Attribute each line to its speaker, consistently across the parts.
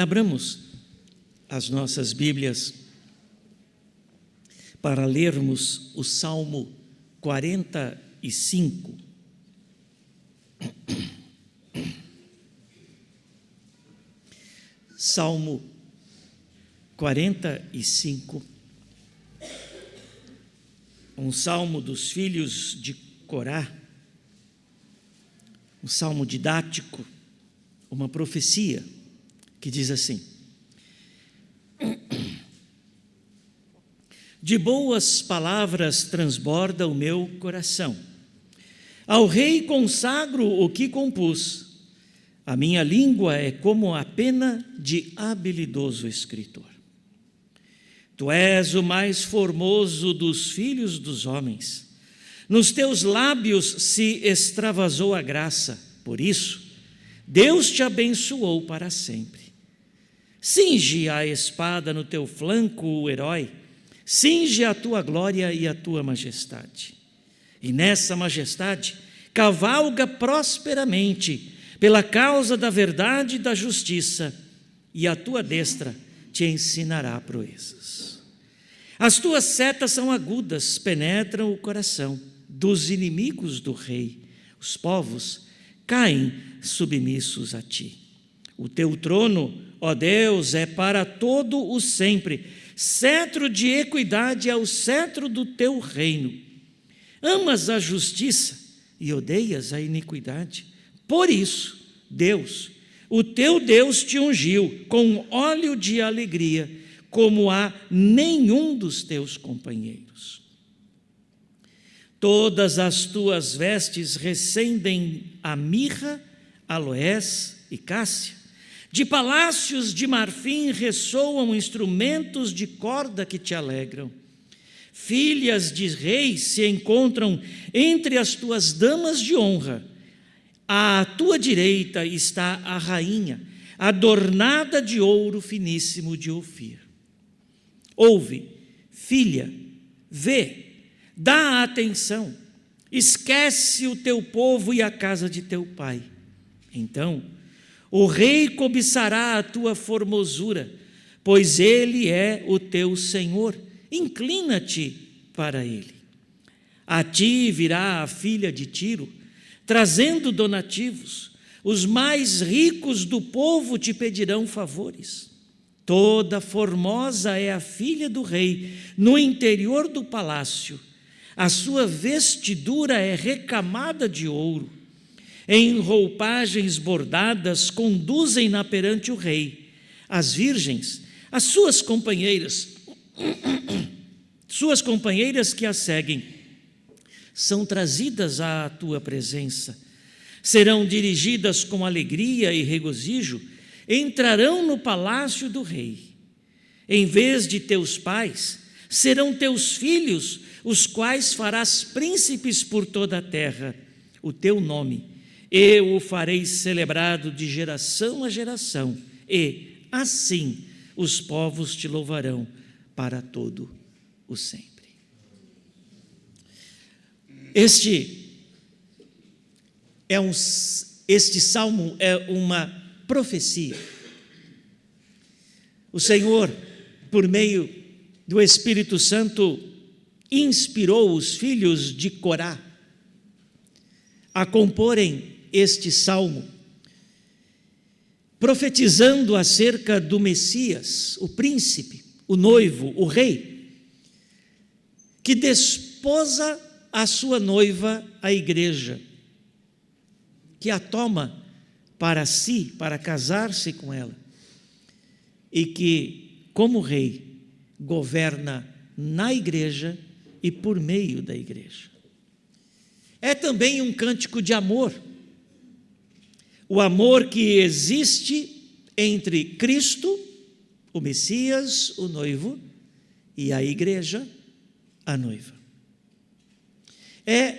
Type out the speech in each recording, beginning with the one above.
Speaker 1: Abramos as nossas Bíblias para lermos o Salmo 45. Salmo 45, um salmo dos filhos de Corá, um salmo didático, uma profecia que diz assim: de boas palavras transborda o meu coração, ao rei consagro o que compus, a minha língua é como a pena de habilidoso escritor. Tu és o mais formoso dos filhos dos homens, nos teus lábios se extravasou a graça, por isso Deus te abençoou para sempre. Cinge a espada no teu flanco, o herói, cinge a tua glória e a tua majestade. E nessa majestade cavalga prosperamente, pela causa da verdade e da justiça, e a tua destra te ensinará proezas. As tuas setas são agudas, penetram o coração dos inimigos do rei. Os povos caem submissos a ti. O teu trono, ó Deus, é para todo o sempre. Cetro de equidade é o cetro do teu reino. Amas a justiça e odeias a iniquidade. Por isso, Deus, o teu Deus te ungiu com óleo de alegria, como a nenhum dos teus companheiros. Todas as tuas vestes recendem a mirra, aloés e cássia. De palácios de marfim ressoam instrumentos de corda que te alegram. Filhas de reis se encontram entre as tuas damas de honra. À tua direita está a rainha, adornada de ouro finíssimo de Ofir. Ouve, filha, vê, dá atenção, esquece o teu povo e a casa de teu pai. Então, o rei cobiçará a tua formosura, pois ele é o teu Senhor. Inclina-te para ele. A ti virá a filha de Tiro, trazendo donativos. Os mais ricos do povo te pedirão favores. Toda formosa é a filha do rei, no interior do palácio. A sua vestidura é recamada de ouro. Em roupagens bordadas conduzem-na perante o rei. As virgens, as suas companheiras que a seguem, são trazidas à tua presença. Serão dirigidas com alegria e regozijo, entrarão no palácio do rei. Em vez de teus pais, serão teus filhos, os quais farás príncipes por toda a terra. O teu nome eu o farei celebrado de geração a geração, e assim os povos te louvarão para todo o sempre. Este salmo é uma profecia. O Senhor, por meio do Espírito Santo, inspirou os filhos de Corá a comporem este salmo, profetizando acerca do Messias, o príncipe, o noivo, o rei, que desposa a sua noiva, a igreja, que a toma para si, para casar-se com ela, e que, como rei, governa na igreja e por meio da igreja. É também um cântico de amor, o amor que existe entre Cristo, o Messias, o noivo, e a igreja, a noiva. É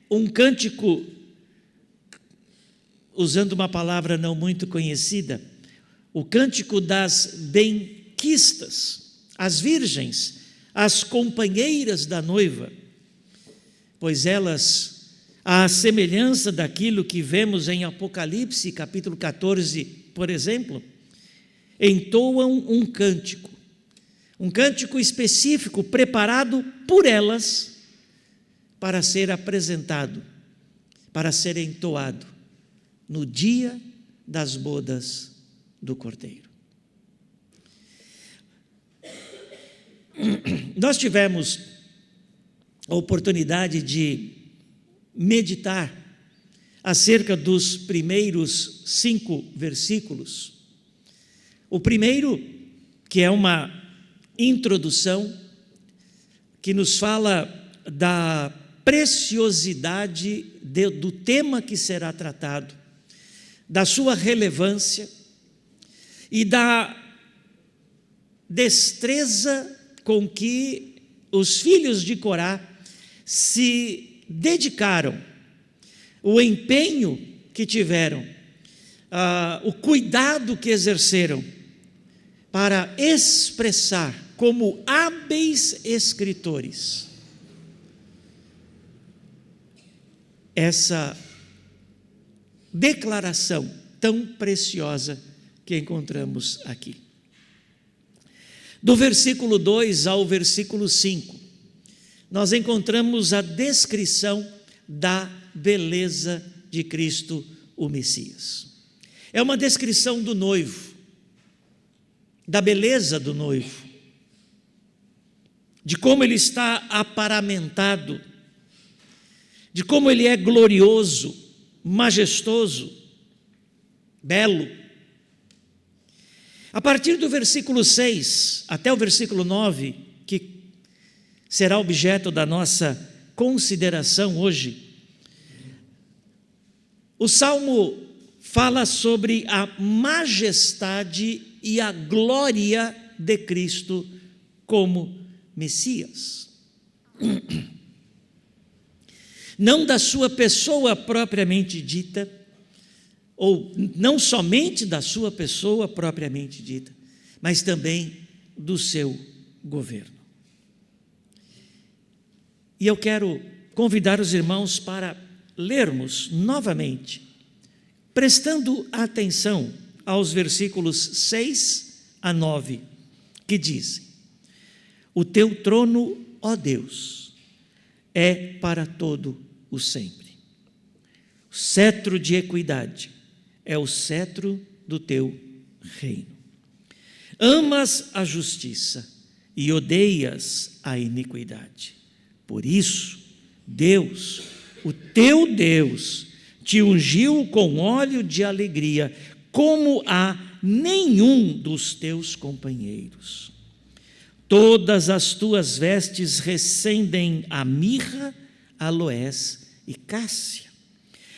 Speaker 1: um cântico, usando uma palavra não muito conhecida, o cântico das benquistas, as virgens, as companheiras da noiva, pois elas, à semelhança daquilo que vemos em Apocalipse, capítulo 14, por exemplo, entoam um cântico específico preparado por elas para ser apresentado, para ser entoado no dia das bodas do Cordeiro. Nós tivemos a oportunidade de meditar acerca dos primeiros 5 versículos. O primeiro, que é uma introdução, que nos fala da preciosidade do tema que será tratado, da sua relevância e da destreza com que os filhos de Corá se dedicaram, o empenho que tiveram, o cuidado que exerceram para expressar como hábeis escritores essa declaração tão preciosa que encontramos aqui. Do versículo 2 ao versículo 5, nós encontramos a descrição da beleza de Cristo, o Messias. É uma descrição do noivo, da beleza do noivo, de como ele está aparamentado, de como ele é glorioso, majestoso, belo. A partir do versículo 6 até o versículo 9, que será objeto da nossa consideração hoje, o Salmo fala sobre a majestade e a glória de Cristo como Messias. Não da sua pessoa propriamente dita, ou não somente da sua pessoa propriamente dita, mas também do seu governo. E eu quero convidar os irmãos para lermos novamente, prestando atenção aos versículos 6 a 9, que dizem: o teu trono, ó Deus, é para todo o sempre. O cetro de equidade é o cetro do teu reino. Amas a justiça e odeias a iniquidade. Por isso, Deus, o teu Deus, te ungiu com óleo de alegria, como a nenhum dos teus companheiros. Todas as tuas vestes recendem a mirra, aloés e cássia.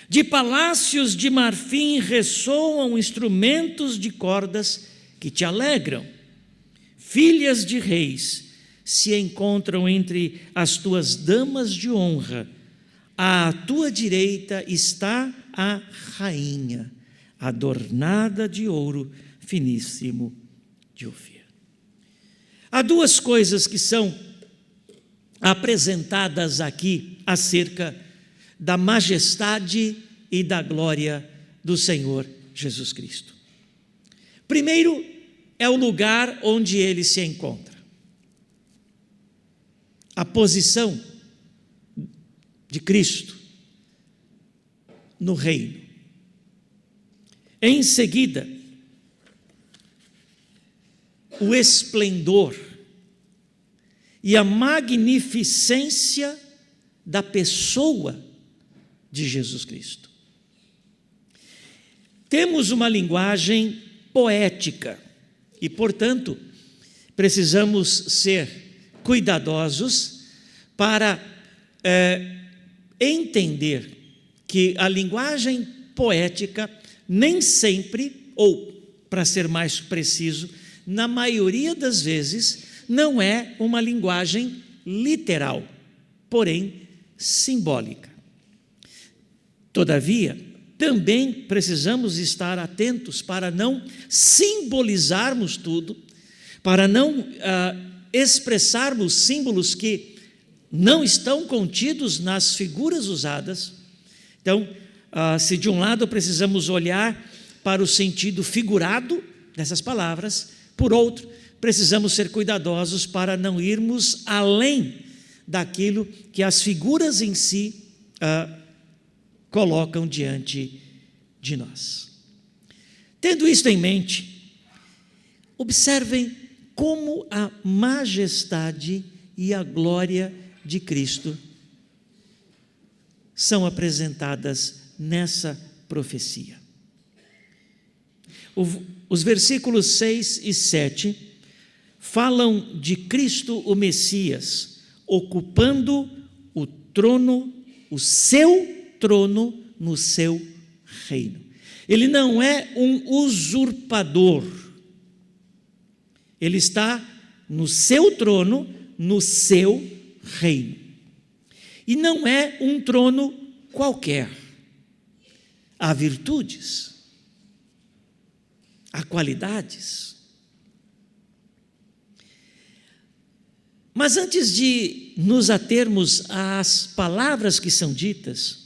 Speaker 1: De palácios de marfim ressoam instrumentos de cordas que te alegram. Filhas de reis se encontram entre as tuas damas de honra. À tua direita está a rainha, adornada de ouro finíssimo de Ofir. Há duas coisas que são apresentadas aqui acerca da majestade e da glória do Senhor Jesus Cristo. Primeiro, é o lugar onde ele se encontra. A posição de Cristo no reino. Em seguida, o esplendor e a magnificência da pessoa de Jesus Cristo. Temos uma linguagem poética e, portanto, precisamos ser cuidadosos para entender que a linguagem poética nem sempre, ou, para ser mais preciso, na maioria das vezes, não é uma linguagem literal, porém simbólica. Todavia, também precisamos estar atentos para não simbolizarmos tudo, para não expressarmos símbolos que não estão contidos nas figuras usadas. Então, se de um lado precisamos olhar para o sentido figurado dessas palavras. Por outro, precisamos ser cuidadosos para não irmos além daquilo que as figuras em si colocam diante de nós. Tendo isto em mente, observem como a majestade e a glória de Cristo são apresentadas nessa profecia. Os versículos 6 e 7 falam de Cristo, o Messias, ocupando o trono, o seu trono no seu reino. Ele não é um usurpador. Ele está no seu trono, no seu reino. E não é um trono qualquer. Há virtudes, há qualidades. Mas antes de nos atermos às palavras que são ditas,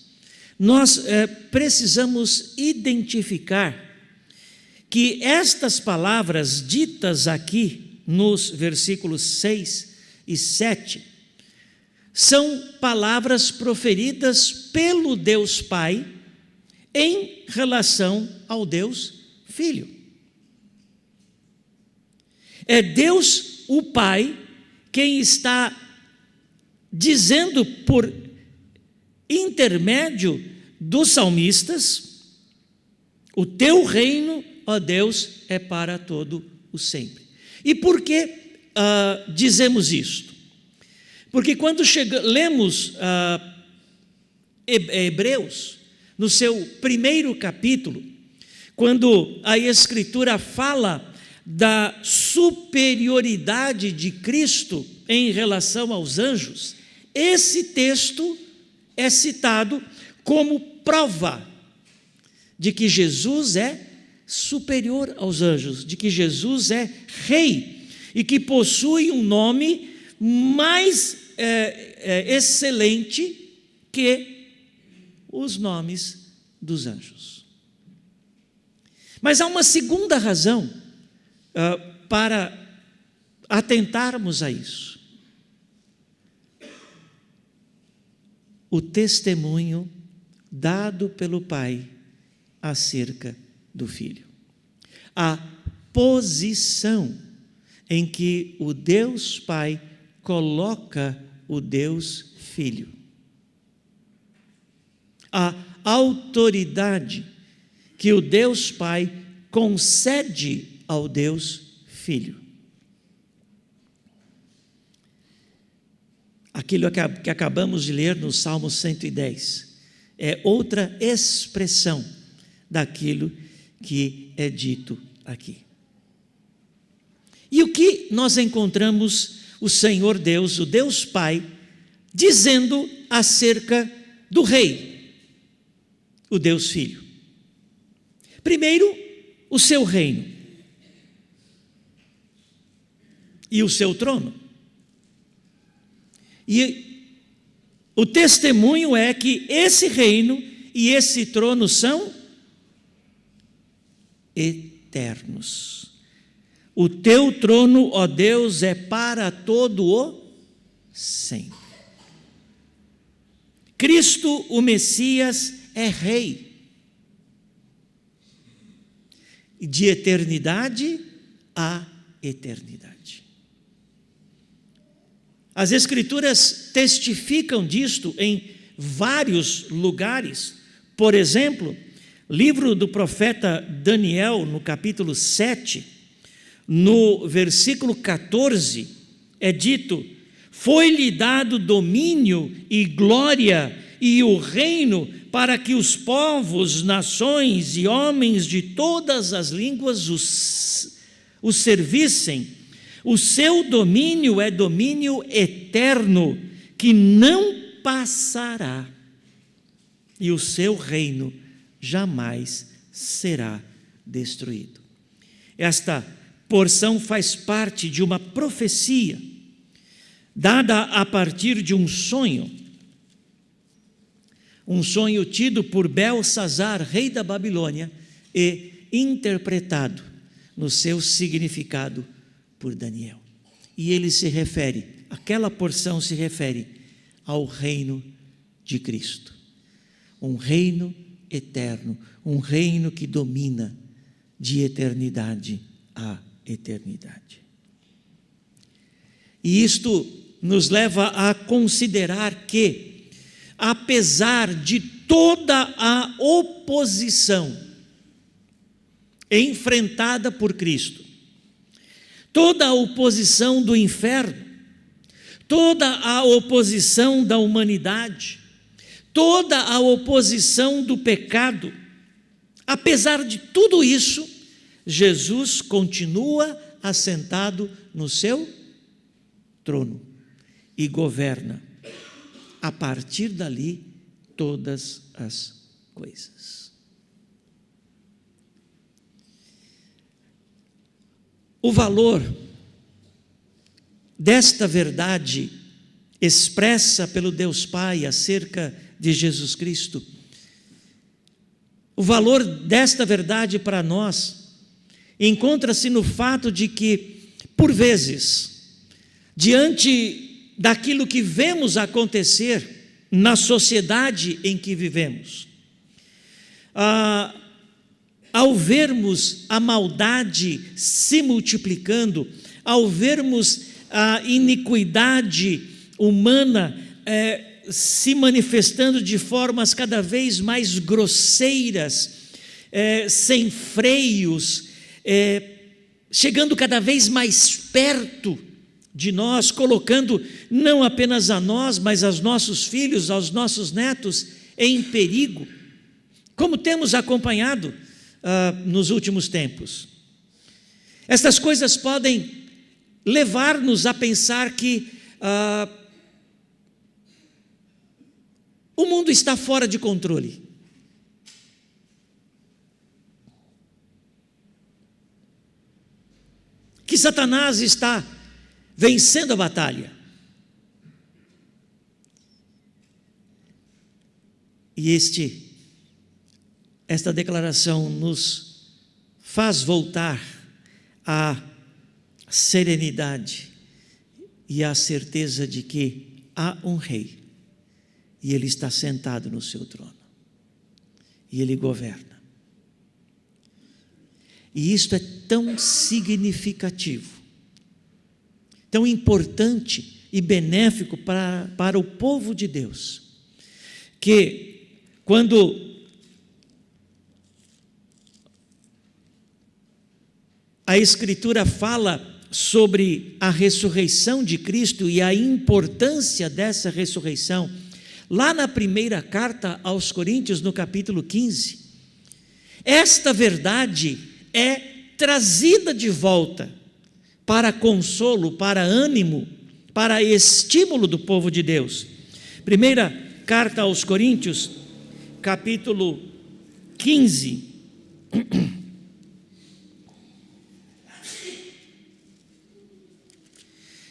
Speaker 1: nós precisamos identificar que estas palavras ditas aqui nos versículos 6 e 7 são palavras proferidas pelo Deus Pai em relação ao Deus Filho. É Deus, o Pai, quem está dizendo por intermédio dos salmistas: o teu reino, ó Deus, é para todo o sempre. E por que dizemos isto? Porque quando lemos Hebreus, no seu primeiro capítulo, quando a Escritura fala da superioridade de Cristo em relação aos anjos, esse texto é citado como prova de que Jesus é superior aos anjos, de que Jesus é rei e que possui um nome mais excelente que os nomes dos anjos. Mas há uma segunda razão para atentarmos a isso. O testemunho dado pelo Pai acerca do Filho. A posição em que o Deus Pai coloca o Deus Filho. A autoridade que o Deus Pai concede ao Deus Filho. Aquilo que acabamos de ler no Salmo 110 é outra expressão daquilo que é dito aqui. E o que nós encontramos o Senhor Deus, o Deus Pai, dizendo acerca do Rei, o Deus Filho? Primeiro, o seu reino e o seu trono. E o testemunho é que esse reino e esse trono são eternos. O teu trono, ó Deus, é para todo o sempre. Cristo, o Messias, é rei. De eternidade a eternidade. As Escrituras testificam disto em vários lugares. Por exemplo, livro do profeta Daniel, no capítulo 7, no versículo 14, é dito: foi-lhe dado domínio e glória e o reino para que os povos, nações e homens de todas as línguas os servissem. O seu domínio é domínio eterno, que não passará, e o seu reino jamais será destruído. Esta porção faz parte de uma profecia, dada a partir de um sonho tido por Belsazar, rei da Babilônia, e interpretado no seu significado por Daniel. E ele se refere, aquela porção se refere ao reino de Cristo. Um reino eterno, um reino que domina de eternidade a eternidade. E isto nos leva a considerar que, apesar de toda a oposição enfrentada por Cristo, toda a oposição do inferno, toda a oposição da humanidade, toda a oposição do pecado, apesar de tudo isso, Jesus continua assentado no seu trono e governa a partir dali todas as coisas. O valor desta verdade expressa pelo Deus Pai acerca de Jesus Cristo, o valor desta verdade para nós encontra-se no fato de que, por vezes, diante daquilo que vemos acontecer na sociedade em que vivemos, ao vermos a maldade se multiplicando, ao vermos a iniquidade humana se manifestando de formas cada vez mais grosseiras, sem freios, chegando cada vez mais perto de nós, colocando não apenas a nós, mas aos nossos filhos, aos nossos netos em perigo, como temos acompanhado nos últimos tempos. Estas coisas podem levar-nos a pensar que o mundo está fora de controle. Que Satanás está vencendo a batalha. E esta declaração nos faz voltar à serenidade e à certeza de que há um rei e ele está sentado no seu trono e ele governa. E isto é tão significativo, tão importante e benéfico para o povo de Deus, que quando a Escritura fala sobre a ressurreição de Cristo e a importância dessa ressurreição, lá na primeira carta aos Coríntios, no capítulo 15, esta verdade é trazida de volta para consolo, para ânimo, para estímulo do povo de Deus. Primeira carta aos Coríntios, capítulo 15,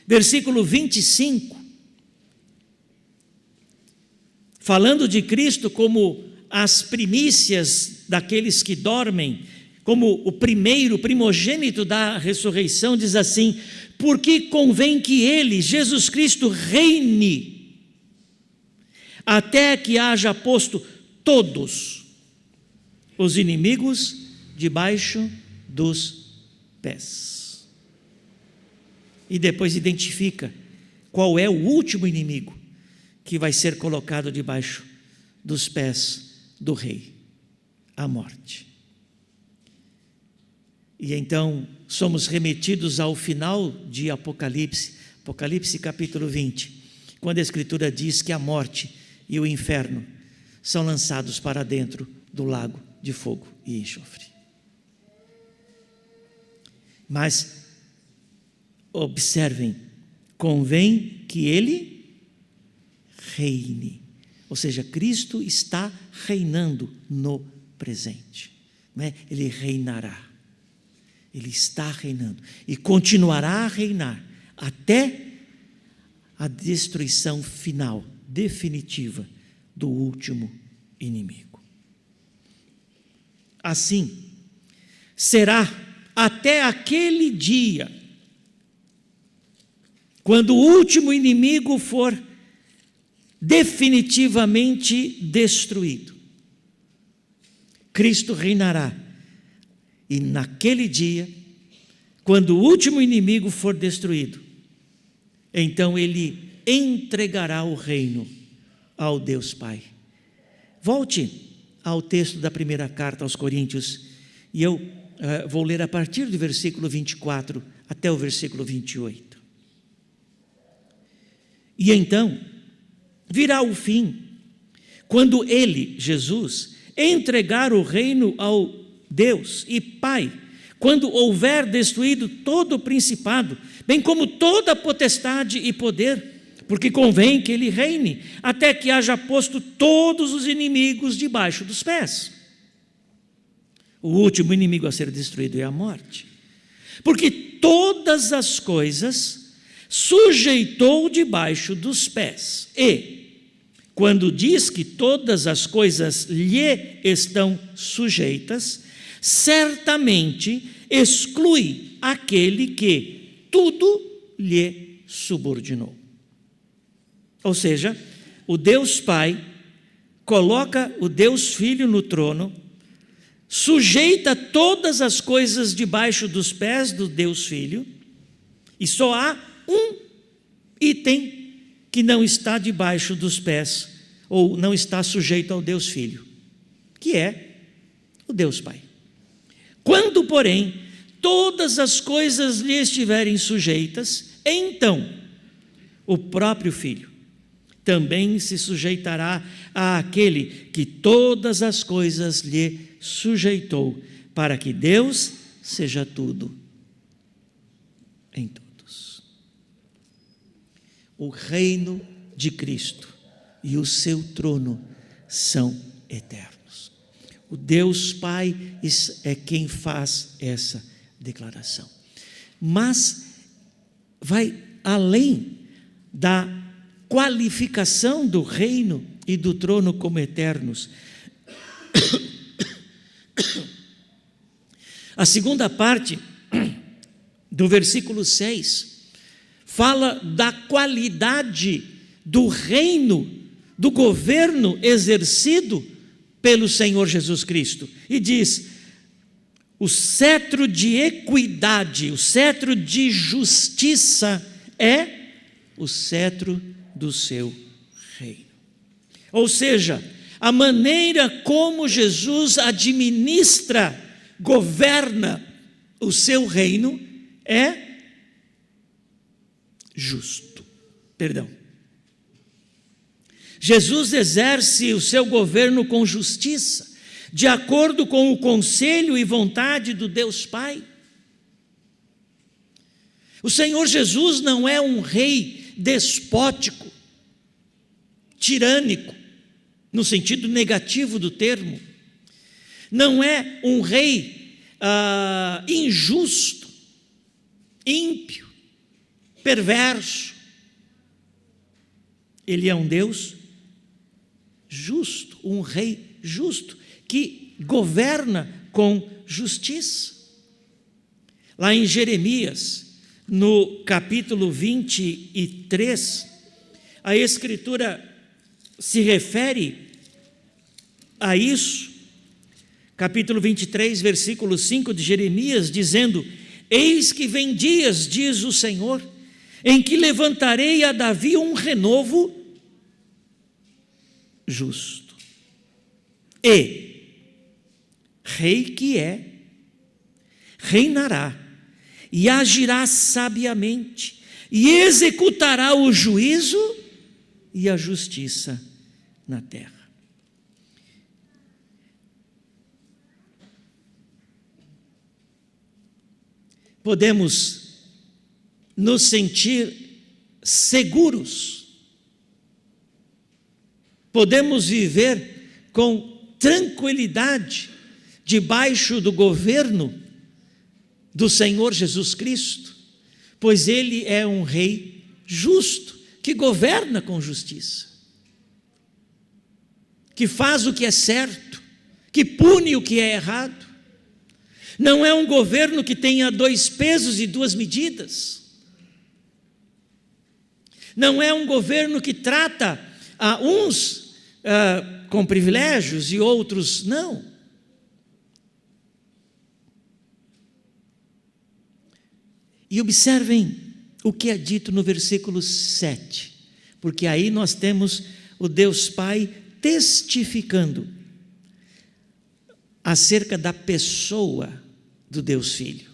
Speaker 1: versículo 25, falando de Cristo como as primícias daqueles que dormem, como o primogênito da ressurreição, diz assim: porque convém que ele, Jesus Cristo, reine, até que haja posto todos os inimigos debaixo dos pés. E depois identifica qual é o último inimigo que vai ser colocado debaixo dos pés do rei: a morte. E então somos remetidos ao final de Apocalipse capítulo 20, quando a Escritura diz que a morte e o inferno são lançados para dentro do lago de fogo e enxofre. Mas observem, convém que ele reine, ou seja, Cristo está reinando no presente, não é? Ele reinará. Ele está reinando e continuará a reinar até a destruição final, definitiva, do último inimigo. Assim, será até aquele dia, quando o último inimigo for definitivamente destruído. Cristo reinará. E naquele dia, quando o último inimigo for destruído, então ele entregará o reino ao Deus Pai. Volte ao texto da primeira carta aos Coríntios, e eu vou ler a partir do versículo 24 até o versículo 28. E então virá o fim, quando ele, Jesus, entregar o reino ao Deus e Pai, quando houver destruído todo o principado, bem como toda a potestade e poder, porque convém que ele reine, até que haja posto todos os inimigos debaixo dos pés. O último inimigo a ser destruído é a morte, porque todas as coisas sujeitou debaixo dos pés. E, quando diz que todas as coisas lhe estão sujeitas, certamente exclui aquele que tudo lhe subordinou. Ou seja, o Deus Pai coloca o Deus Filho no trono, sujeita todas as coisas debaixo dos pés do Deus Filho, e só há um item que não está debaixo dos pés, ou não está sujeito ao Deus Filho, que é o Deus Pai. Quando, porém, todas as coisas lhe estiverem sujeitas, então o próprio Filho também se sujeitará àquele que todas as coisas lhe sujeitou, para que Deus seja tudo em todos. O reino de Cristo e o seu trono são eternos. O Deus Pai é quem faz essa declaração. Mas vai além da qualificação do reino e do trono como eternos. A segunda parte do versículo 6 fala da qualidade do reino, do governo exercido pelo Senhor Jesus Cristo. E diz: o cetro de equidade, o cetro de justiça é o cetro do seu reino. Ou seja, a maneira como Jesus administra, governa o seu reino é justo. Jesus exerce o seu governo com justiça, de acordo com o conselho e vontade do Deus Pai. O Senhor Jesus não é um rei despótico, tirânico, no sentido negativo do termo. Não é um rei injusto, ímpio, perverso. Ele é um Deus justo, um rei justo, que governa com justiça. Lá em Jeremias, no capítulo 23, a Escritura se refere a isso, capítulo 23, versículo 5 de Jeremias, dizendo: eis que vem dias, diz o Senhor, em que levantarei a Davi um renovo justo, e rei que é, reinará, e agirá sabiamente, e executará o juízo e a justiça na terra. Podemos nos sentir seguros, podemos viver com tranquilidade debaixo do governo do Senhor Jesus Cristo, pois Ele é um rei justo, que governa com justiça, que faz o que é certo, que pune o que é errado. Não é um governo que tenha 2 pesos e 2 medidas. Não é um governo que trata a uns com privilégios e outros não. E observem o que é dito no versículo 7, porque aí nós temos o Deus Pai testificando acerca da pessoa do Deus Filho.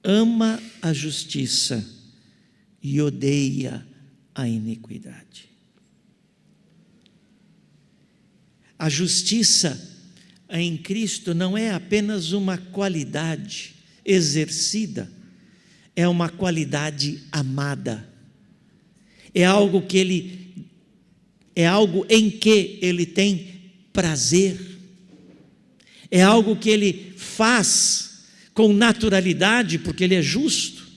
Speaker 1: Ama a justiça e odeia a iniquidade. A justiça em Cristo não é apenas uma qualidade exercida, é uma qualidade amada. É algo em que ele tem prazer. É algo que ele faz com naturalidade, porque ele é justo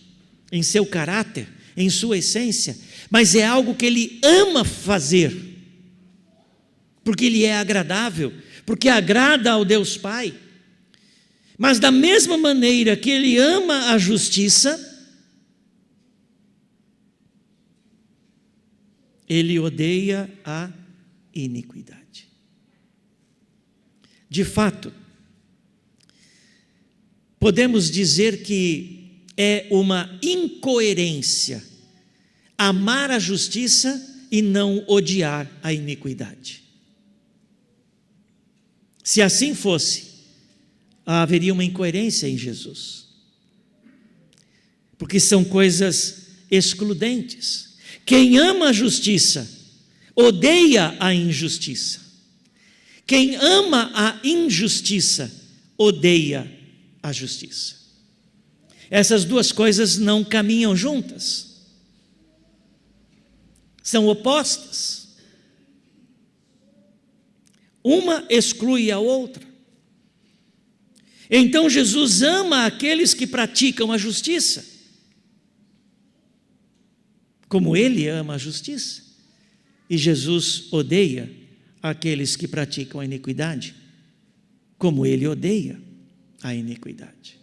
Speaker 1: em seu caráter, em sua essência, mas é algo que ele ama fazer, porque ele é agradável, porque agrada ao Deus Pai. Mas da mesma maneira que ele ama a justiça, ele odeia a iniquidade. De fato, podemos dizer que é uma incoerência amar a justiça e não odiar a iniquidade. Se assim fosse, haveria uma incoerência em Jesus, porque são coisas excludentes. Quem ama a justiça odeia a injustiça. Quem ama a injustiça odeia a justiça. Essas duas coisas não caminham juntas, são opostas. Uma exclui a outra. Então Jesus ama aqueles que praticam a justiça, como ele ama a justiça, e Jesus odeia aqueles que praticam a iniquidade, como ele odeia a iniquidade.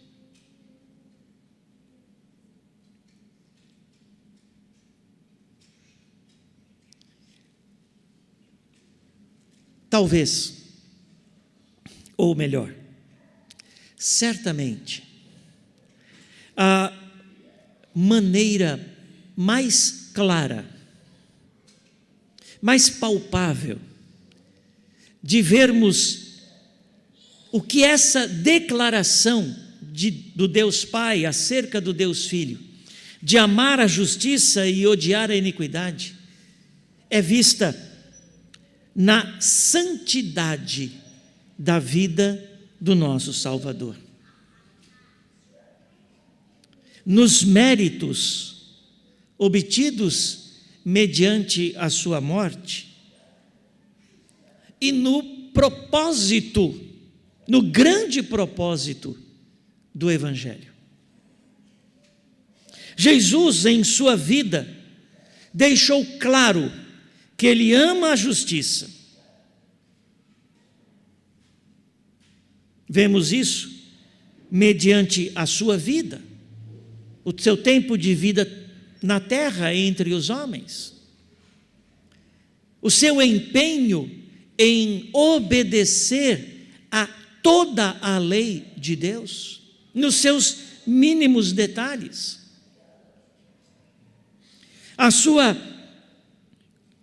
Speaker 1: Talvez, ou melhor, certamente, a maneira mais clara, mais palpável de vermos o que essa declaração do Deus Pai acerca do Deus Filho, de amar a justiça e odiar a iniquidade, é vista na santidade da vida do nosso Salvador, nos méritos obtidos mediante a sua morte e no propósito, no grande propósito do Evangelho. Jesus, em sua vida, deixou claro que ele ama a justiça. Vemos isso mediante a sua vida, o seu tempo de vida na terra entre os homens, o seu empenho em obedecer a toda a lei de Deus, nos seus mínimos detalhes,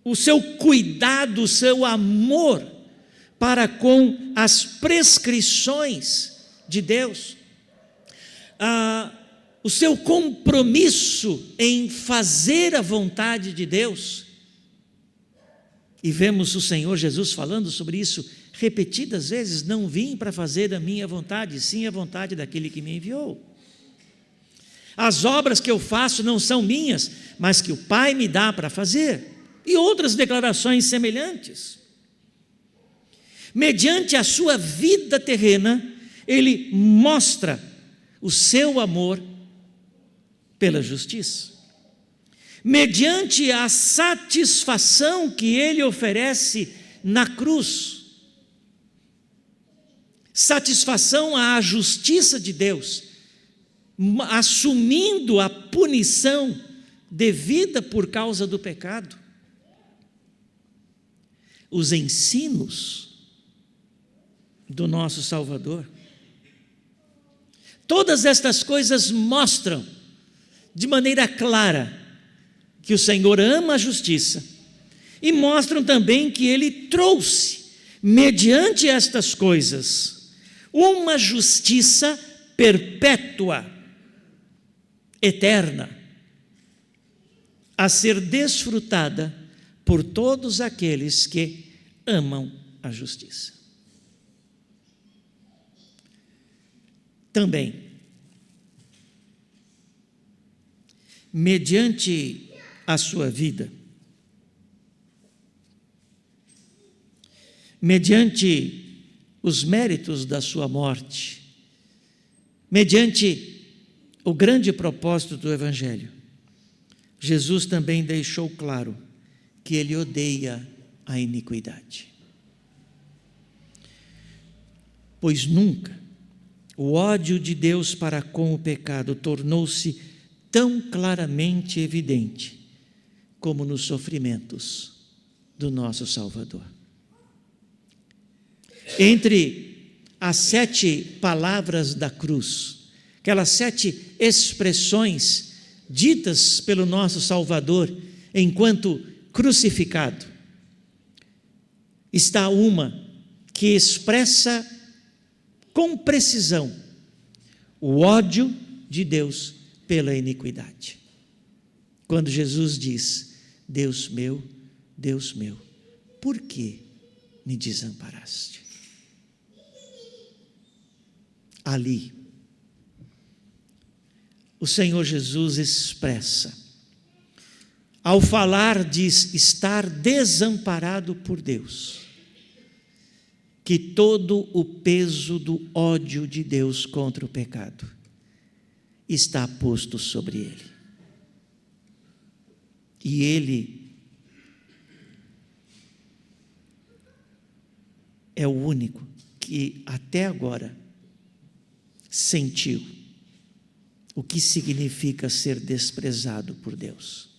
Speaker 1: o seu cuidado, o seu amor para com as prescrições de Deus, o seu compromisso em fazer a vontade de Deus. E vemos o Senhor Jesus falando sobre isso repetidas vezes: não vim para fazer a minha vontade, sim a vontade daquele que me enviou. As obras que eu faço não são minhas, mas que o Pai me dá para fazer. E outras declarações semelhantes. Mediante a sua vida terrena, ele mostra o seu amor pela justiça. Mediante a satisfação que ele oferece na cruz, satisfação à justiça de Deus, assumindo a punição devida por causa do pecado. Os ensinos do nosso Salvador. Todas estas coisas mostram de maneira clara que o Senhor ama a justiça e mostram também que Ele trouxe, mediante estas coisas, uma justiça perpétua, eterna, a ser desfrutada por todos aqueles que amam a justiça. Também, mediante a sua vida, mediante os méritos da sua morte, mediante o grande propósito do Evangelho, Jesus também deixou claro que Ele odeia a iniquidade. Pois nunca o ódio de Deus para com o pecado tornou-se tão claramente evidente como nos sofrimentos do nosso Salvador. Entre as 7 palavras da cruz, aquelas 7 expressões ditas pelo nosso Salvador enquanto crucificado, está uma que expressa com precisão o ódio de Deus pela iniquidade. Quando Jesus diz: Deus meu, por que me desamparaste? Ali, o Senhor Jesus expressa, ao falar de estar desamparado por Deus, que todo o peso do ódio de Deus contra o pecado está posto sobre Ele. E Ele é o único que até agora sentiu o que significa ser desprezado por Deus.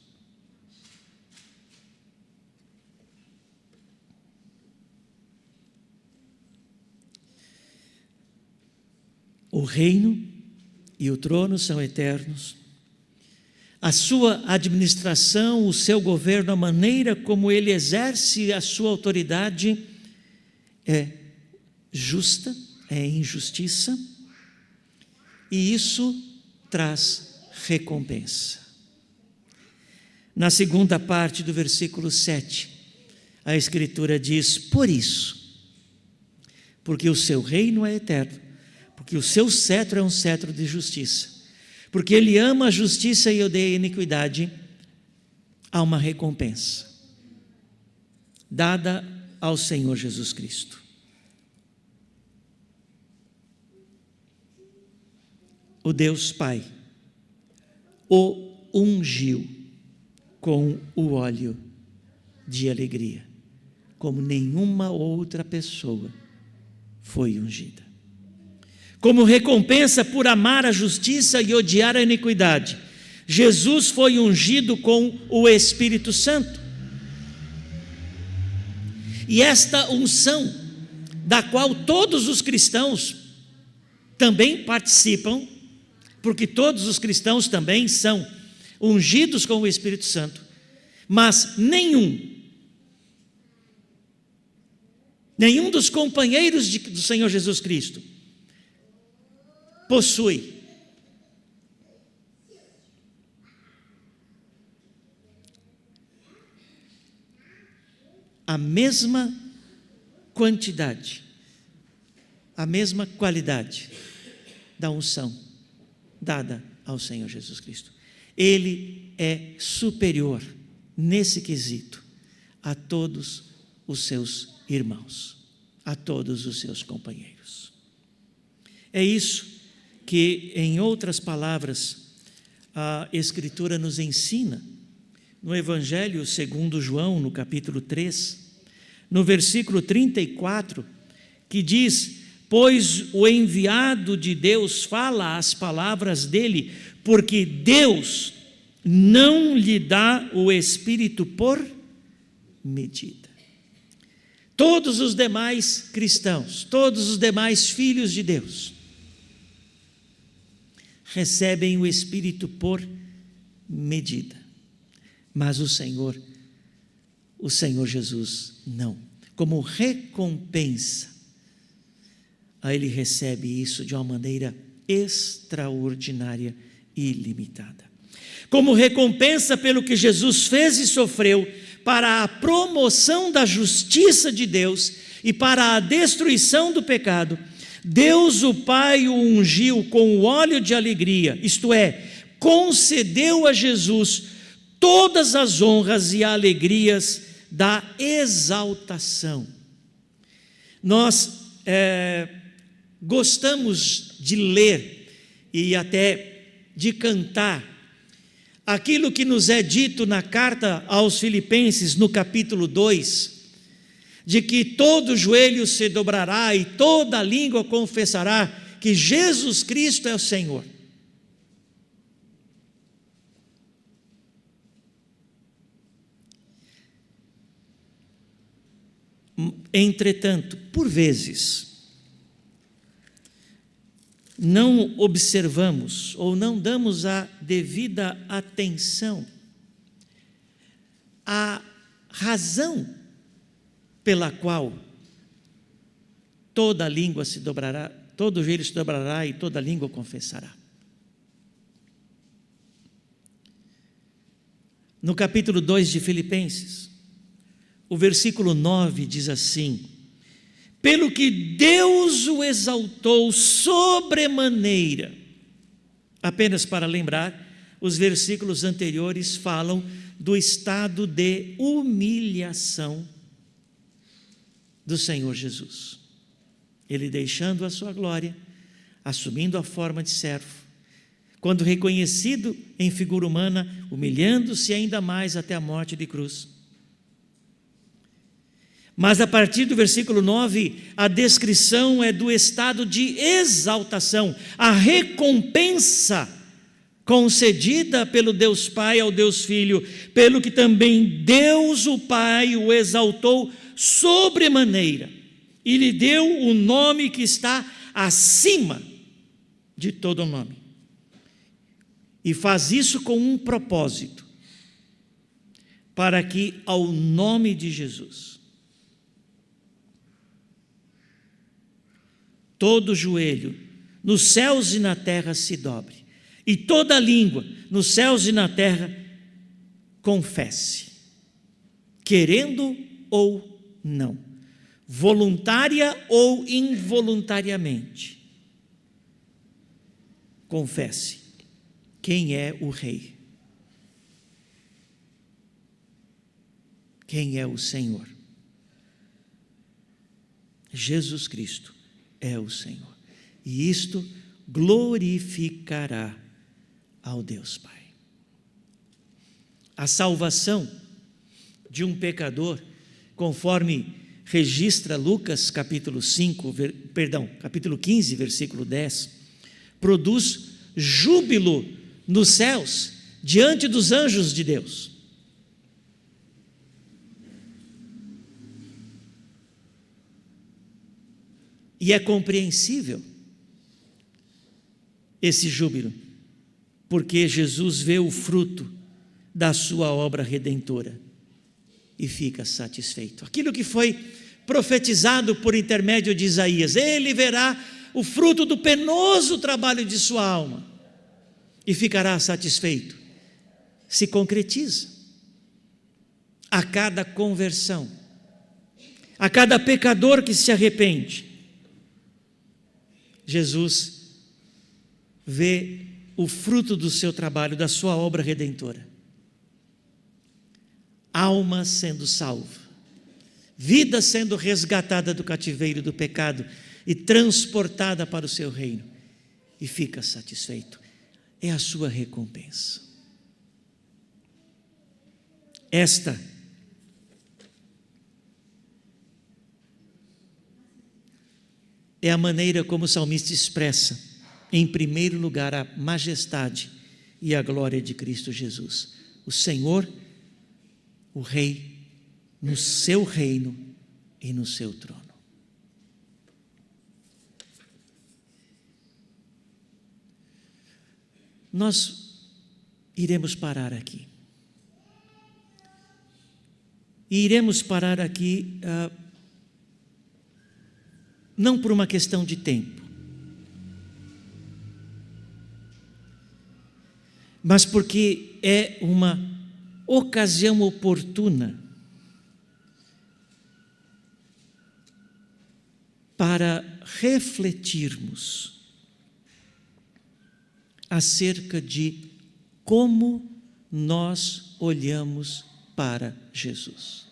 Speaker 1: O reino e o trono são eternos. A sua administração, o seu governo, a maneira como ele exerce a sua autoridade é justa, é injustiça, e isso traz recompensa. Na segunda parte do versículo 7, a Escritura diz: por isso, porque o seu reino é eterno, porque o seu cetro é um cetro de justiça, porque Ele ama a justiça e odeia a iniquidade, há uma recompensa dada ao Senhor Jesus Cristo. O Deus Pai o ungiu com o óleo de alegria, como nenhuma outra pessoa foi ungida. Como recompensa por amar a justiça e odiar a iniquidade, Jesus foi ungido com o Espírito Santo. E esta unção, da qual todos os cristãos também participam, porque todos os cristãos também são ungidos com o Espírito Santo, mas nenhum dos companheiros do Senhor Jesus Cristo possui a mesma quantidade, a mesma qualidade da unção dada ao Senhor Jesus Cristo. Ele é superior nesse quesito a todos os seus irmãos, a todos os seus companheiros. É isso que, em outras palavras, a Escritura nos ensina no Evangelho segundo João, no capítulo 3, no versículo 34, que diz: pois o enviado de Deus fala as palavras dele, porque Deus não lhe dá o Espírito por medida. Todos os demais cristãos, todos os demais filhos de Deus, recebem o Espírito por medida, mas o Senhor Jesus não. Como recompensa, ele recebe isso de uma maneira extraordinária e ilimitada. Como recompensa pelo que Jesus fez e sofreu para a promoção da justiça de Deus e para a destruição do pecado, Deus o Pai o ungiu com o óleo de alegria, isto é, concedeu a Jesus todas as honras e alegrias da exaltação. Nós gostamos de ler e até de cantar aquilo que nos é dito na carta aos Filipenses, no capítulo 2, de que todo joelho se dobrará e toda língua confessará que Jesus Cristo é o Senhor. Entretanto, por vezes, não observamos ou não damos a devida atenção à razão pela qual toda língua se dobrará, todo joelho se dobrará e toda língua confessará. No capítulo 2 de Filipenses, o versículo 9 diz assim: pelo que Deus o exaltou sobremaneira. Apenas para lembrar, os versículos anteriores falam do estado de humilhação do Senhor Jesus. Ele deixando a sua glória, assumindo a forma de servo, quando reconhecido em figura humana, humilhando-se ainda mais até a morte de cruz. Mas a partir do versículo 9, a descrição é do estado de exaltação, a recompensa concedida pelo Deus Pai ao Deus Filho, pelo que também Deus o Pai o exaltou sobremaneira e lhe deu o nome que está acima de todo nome. E faz isso com um propósito, para que ao nome de Jesus todo joelho nos céus e na terra se dobre, e toda língua nos céus e na terra confesse, querendo ou não, voluntária ou involuntariamente, confesse quem é o Rei, quem é o Senhor. Jesus Cristo é o Senhor, e isto glorificará ao Deus Pai. A salvação de um pecador, conforme registra Lucas capítulo 15, versículo 10, produz júbilo nos céus diante dos anjos de Deus. E é compreensível esse júbilo, porque Jesus vê o fruto da sua obra redentora e fica satisfeito. Aquilo que foi profetizado por intermédio de Isaías, ele verá o fruto do penoso trabalho de sua alma e ficará satisfeito. Se concretiza a cada conversão, a cada pecador que se arrepende. Jesus vê o fruto do seu trabalho, da sua obra redentora. Alma sendo salva, vida sendo resgatada do cativeiro do pecado e transportada para o seu reino, e fica satisfeito. É a sua recompensa. Esta é a maneira como o salmista expressa, em primeiro lugar, a majestade e a glória de Cristo Jesus. O Senhor, o Rei, no seu reino e no seu trono. Nós iremos parar aqui. E iremos parar aqui não por uma questão de tempo, mas porque é uma ocasião oportuna para refletirmos acerca de como nós olhamos para Jesus.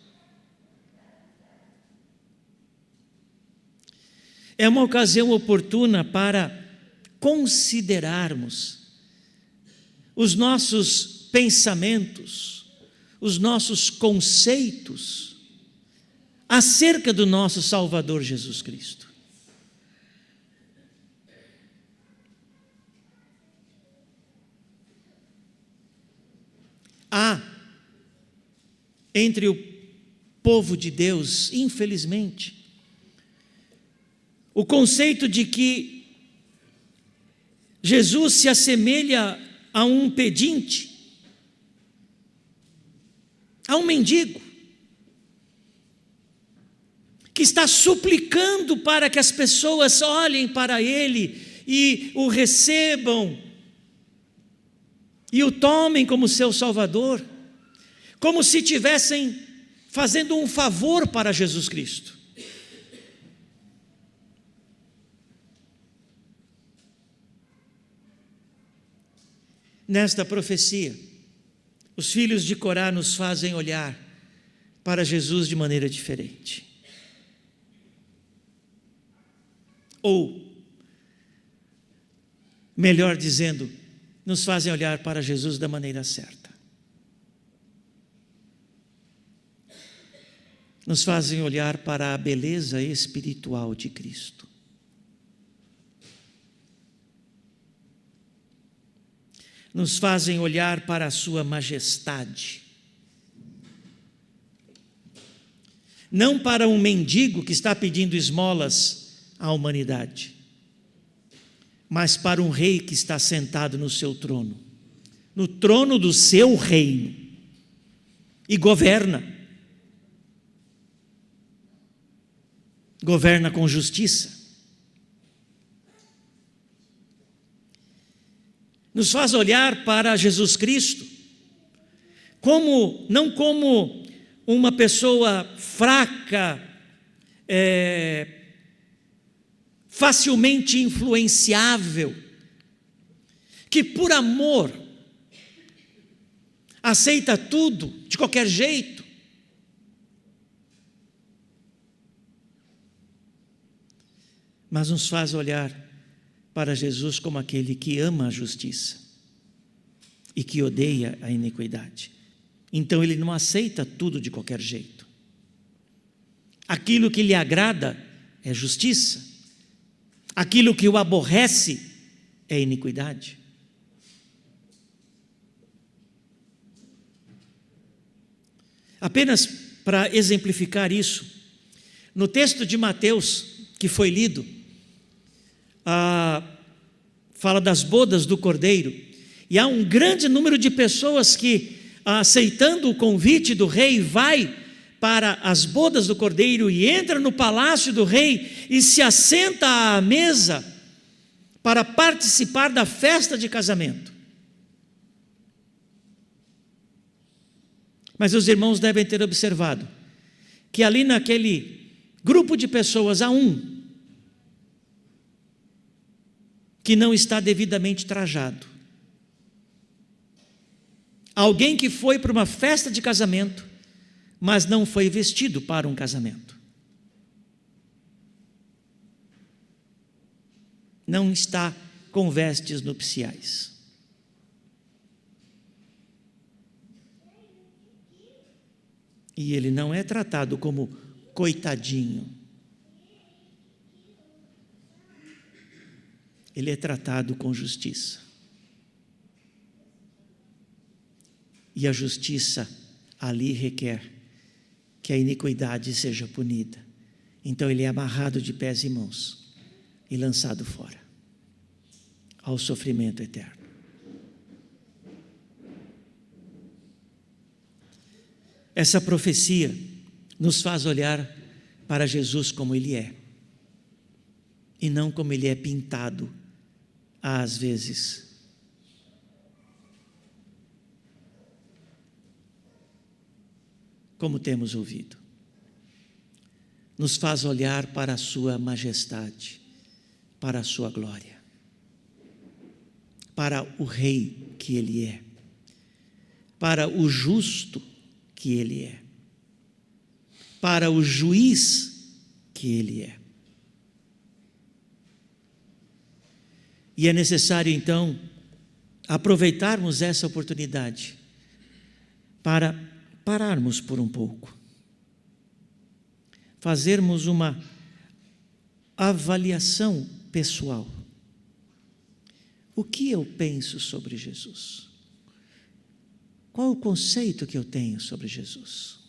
Speaker 1: É uma ocasião oportuna para considerarmos os nossos pensamentos, os nossos conceitos acerca do nosso Salvador Jesus Cristo. Há entre o povo de Deus, infelizmente, o conceito de que Jesus se assemelha a um pedinte, a um mendigo, que está suplicando para que as pessoas olhem para ele e o recebam e o tomem como seu Salvador, como se estivessem fazendo um favor para Jesus Cristo. Nesta profecia, os filhos de Corá nos fazem olhar para Jesus de maneira diferente. Ou, melhor dizendo, nos fazem olhar para Jesus da maneira certa. Nos fazem olhar para a beleza espiritual de Cristo. Nos fazem olhar para a sua majestade. Não para um mendigo que está pedindo esmolas à humanidade, mas para um rei que está sentado no seu trono, no trono do seu reino, e governa com justiça. Nos faz olhar para Jesus Cristo não como uma pessoa fraca, facilmente influenciável, que por amor aceita tudo de qualquer jeito. Mas nos faz olhar para Jesus como aquele que ama a justiça e que odeia a iniquidade. Então ele não aceita tudo de qualquer jeito. Aquilo que lhe agrada é justiça. Aquilo que o aborrece é iniquidade. Apenas para exemplificar isso, no texto de Mateus que foi lido, fala das bodas do Cordeiro, e há um grande número de pessoas que, aceitando o convite do rei, vai para as bodas do Cordeiro e entra no palácio do rei e se assenta à mesa para participar da festa de casamento. Mas os irmãos devem ter observado que ali naquele grupo de pessoas há um que não está devidamente trajado. Alguém que foi para uma festa de casamento, mas não foi vestido para um casamento. Não está com vestes nupciais. E ele não é tratado como coitadinho. ele é tratado com justiça. E a justiça ali requer que a iniquidade seja punida. Então ele é amarrado de pés e mãos e lançado fora, ao sofrimento eterno. Essa profecia nos faz olhar para Jesus como Ele é, e não como Ele é pintado, às vezes. Como temos ouvido. Nos faz olhar para a sua majestade, para a sua glória, para o Rei que Ele é, para o justo que Ele é, para o juiz que Ele é. E é necessário, então, aproveitarmos essa oportunidade para pararmos por um pouco, fazermos uma avaliação pessoal. O que eu penso sobre Jesus? Qual o conceito que eu tenho sobre Jesus?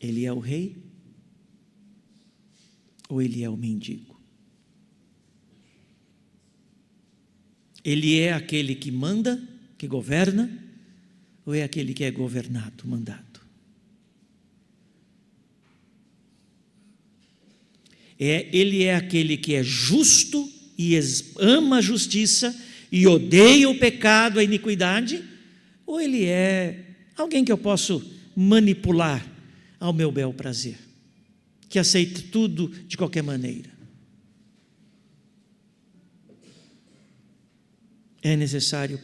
Speaker 1: Ele é o rei? Ou ele é o mendigo? Ele é aquele que manda, que governa? Ou é aquele que é governado, mandado? Ele é aquele que é justo e ama a justiça e odeia o pecado, a iniquidade? Ou ele é alguém que eu posso manipular ao meu bel prazer, que aceita tudo de qualquer maneira? É necessário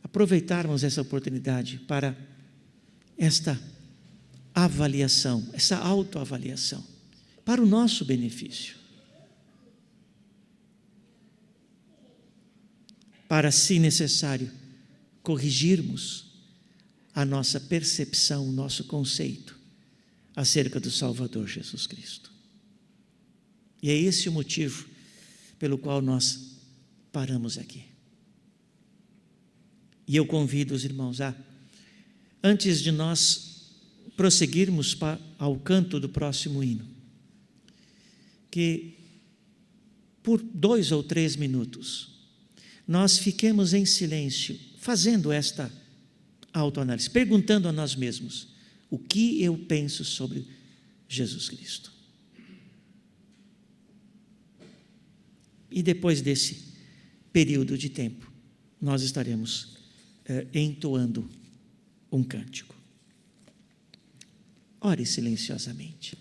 Speaker 1: aproveitarmos essa oportunidade para esta avaliação, essa autoavaliação, para o nosso benefício, para, se necessário, corrigirmos a nossa percepção, o nosso conceito acerca do Salvador Jesus Cristo. E é esse o motivo pelo qual nós paramos aqui. E eu convido os irmãos a, antes de nós prosseguirmos ao canto do próximo hino, que por 2 ou 3 minutos nós fiquemos em silêncio, fazendo esta autoanálise, perguntando a nós mesmos: o que eu penso sobre Jesus Cristo? E depois desse período de tempo, nós estaremos entoando um cântico. Ore silenciosamente.